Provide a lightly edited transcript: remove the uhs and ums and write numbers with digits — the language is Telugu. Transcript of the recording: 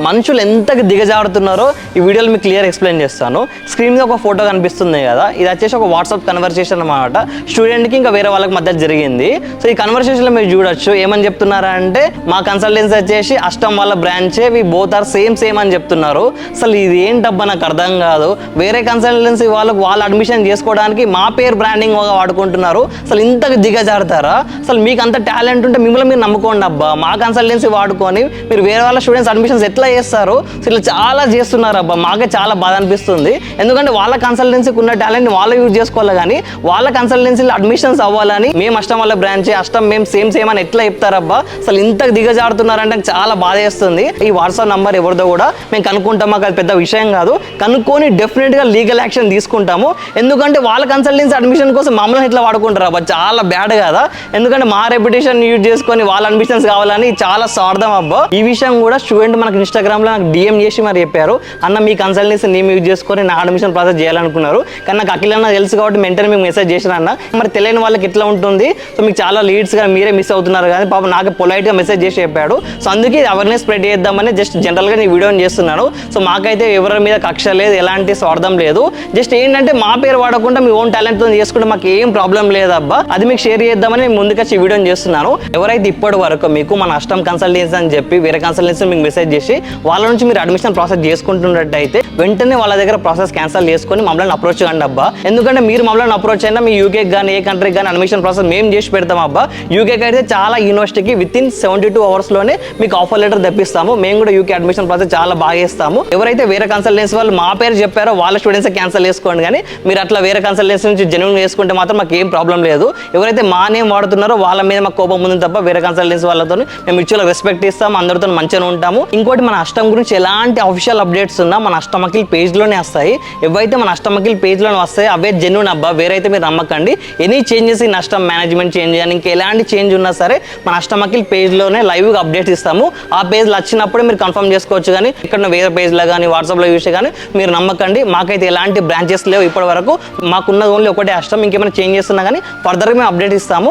మనుషులు ఎంతగా దిగజారుతున్నారో ఈ వీడియోలో మీకు క్లియర్ ఎక్స్ప్లెయిన్ చేస్తాను. స్క్రీన్ మీద ఒక ఫోటో కనిపిస్తుంది కదా, ఇది వచ్చేసి ఒక వాట్సాప్ కన్వర్సేషన్ అన్నమాట. స్టూడెంట్కి ఇంకా వేరే వాళ్ళకి మధ్య జరిగింది. సో ఈ కన్వర్సేషన్లో మీరు చూడొచ్చు ఏమని చెప్తున్నారా అంటే, మా కన్సల్టెన్సీ వచ్చేసి అష్టం వాళ్ళ బ్రాంచే, వి బోత్ ఆర్ సేమ్ అని చెప్తున్నారు. అసలు ఇది ఏంటబ్బా నాకు అర్థం కాదు. వేరే కన్సల్టెన్సీ వాళ్ళకు వాళ్ళు అడ్మిషన్ చేసుకోవడానికి మా పేరు బ్రాండింగ్ వాడుకుంటున్నారు. అసలు ఇంతకు దిగజారుతారా? అసలు మీకు అంత టాలెంట్ ఉంటే మిమ్మల్ని మీరు నమ్ముకోండి అబ్బా. మా కన్సల్టెన్సీ వాడుకొని మీరు వేరే వాళ్ళ స్టూడెంట్స్ అడ్మిషన్స్ ఎట్లా చేస్తారు? ఇలా చాలా చేస్తున్నారు అబ్బా. మాకే చాలా బాధ అనిపిస్తుంది. ఎందుకంటే వాళ్ళ కన్సల్టెన్సీకి ఉన్న టాలెంట్ వాళ్ళు యూజ్ చేసుకోవాలి, కానీ వాళ్ళ కన్సల్టెన్సీలో అడ్మిషన్స్ అవ్వాలని మేము అష్టం వాళ్ళ బ్రాంచ్, అష్టం మేము సేమ్ అని ఎట్లా చెప్తారబ్బా? అసలు ఇంతకు దిగజారుతున్నారంటే చాలా బాధ చేస్తుంది. ఈ వాట్సాప్ నంబర్ ఎవరిదో కూడా మేము కనుక్కుంటాం. మాకు అది పెద్ద విషయం కాదు. కనుక్కొని డెఫినెట్గా లీగల్ యాక్షన్ తీసుకుంటాము. ఎందుకంటే వాళ్ళ కన్సల్టెన్సీ అడ్మిషన్ కోసం మమ్మల్ని ఇట్లా వాడుకుంటారు అబ్బా. చాలా బ్యాడ్ కదా. ఎందుకంటే మా రెప్యుటేషన్ యూజ్ చేసుకొని వాళ్ళ అడ్మిషన్స్ కావాలని చాలా స్వార్థం అబ్బా. ఈ విషయం కూడా స్టూడెంట్ మనకు ఇన్స్టాగ్రామ్ లో నాకు డిఎం చేసి మరి చెప్పారు, అన్న మీ కన్సల్టెన్సీ నేను యూజ్ చేసుకొని నా అడ్మిషన్ ప్రాసెస్ చేయాలనుకున్నారు, కానీ నాకు అఖిల్ అన్న తెలుసు కాబట్టి వెంటనే మీకు మెసేజ్ చేసిన అన్న. మరి తెలియని వాళ్ళకి ఎట్లా ఉంటుంది? సో మీకు చాలా లీడ్స్ గా మీరే మిస్ అవుతున్నారు, కానీ పాప నాకు పొలైట్ గా మెసేజ్ చేసి చెప్పాడు. సో అందుకే అవేర్నెస్ స్ప్రెడ్ చేద్దామని జస్ట్ జనరల్ గా ఈ వీడియోని చేస్తున్నాను. సో మాకైతే ఎవరి మీద కక్ష లేదు, ఎలాంటి స్వార్థం లేదు. జస్ట్ ఏంటంటే మా పేరు వాడకుండా మీ ఓన్ టాలెంట్ తో చేసుకుంటే మాకు ఏం ప్రాబ్లం లేదబ్బా. అది మీకు షేర్ చేద్దామని ముందుకొచ్చి ఈ వీడియోని చేస్తున్నాను. ఎవరైతే ఇప్పటి వరకు మీకు మన అష్టం కన్సల్టెన్సీ అని చెప్పి వేరే కన్సల్టెన్సీ మీకు మెసేజ్ చేసి వాళ్ళ నుంచి మీరు అడ్మిషన్ ప్రాసెస్ చేసుకుంటున్నట్టయితే వెంటనే వాళ్ళ దగ్గర ప్రాసెస్ క్యాన్సిల్ చేసుకొని మమ్మల్ని అప్రోచ్ కండి అబ్బా. ఎందుకంటే మీరు మమ్మల్ని అప్రోచ్ అయినా మీ యూకేకి కానీ ఏ కంట్రీకి కానీ అడ్మిషన్ ప్రాసెస్ మేము చేసి పెడతాం అబ్బా. యూకేకి అయితే చాలా యూనివర్సిటీకి విత్ ఇన్ 72 hours లోనే మీకు ఆఫర్ లెటర్ తెప్పిస్తాము. మేము కూడా యూకే అడ్మిషన్ ప్రాసెస్ చాలా బాగా చేస్తాము. ఎవరైతే వేరే కన్సల్టెన్సీ వాళ్ళు మా పేరు చెప్పారో వాళ్ళ స్టూడెంట్స్ క్యాన్సిల్ చేసుకోండి, కానీ మీరు అట్లా వేరే కన్సల్టెన్సీ నుంచి జెన్యూన్ చేసుకుంటే మాత్రం మాకు ఏం ప్రాబ్లం లేదు. ఎవరైతే మా నేమ్ వాడుతున్నారో వాళ్ళ మీద మాకు కోపం ఉంది తప్ప వేరే కన్సల్టెన్సీ వాళ్ళతో మేము మ్యూచువల్ రెస్పెక్ట్ ఇస్తాము, అందరితో మంచిగా ఉంటాము. ఇంకోటి మన అష్టం గురించి ఎలాంటి అఫీషియల్ అప్డేట్స్ ఉన్నా మన అష్టం అఖిల్ పేజ్లోనే వస్తాయి. ఎవరైతే మన అష్టం అఖిల్ పేజ్లోనే వస్తాయి అవే జెన్యూన్ అబ్బా. వేరైతే మీరు నమ్మకండి. ఎనీ చేంజెస్ ఇన్ అష్టం మేనేజ్మెంట్ చేంజ్ కానీ ఇంకా ఎలాంటి చేంజ్ ఉన్నా సరే మన అష్టం అఖిల్ పేజ్లోనే లైవ్గా అప్డేట్స్ ఇస్తాము. ఆ పేజ్లో వచ్చినప్పుడు మీరు కన్ఫర్మ్ చేసుకోవచ్చు, కానీ ఇక్కడ వేరే పేజ్లో కానీ వాట్సాప్లో చూసే కానీ మీరు నమ్మకండి. మాకైతే ఎలాంటి బ్రాంచెస్ లేవు ఇప్పటి వరకు. మాకున్నది ఓన్లీ ఒకటే అష్టం. ఇంకేమైనా చేంజ్ చేస్తున్నా కానీ ఫర్దర్గా మేము అప్డేట్ ఇస్తాము.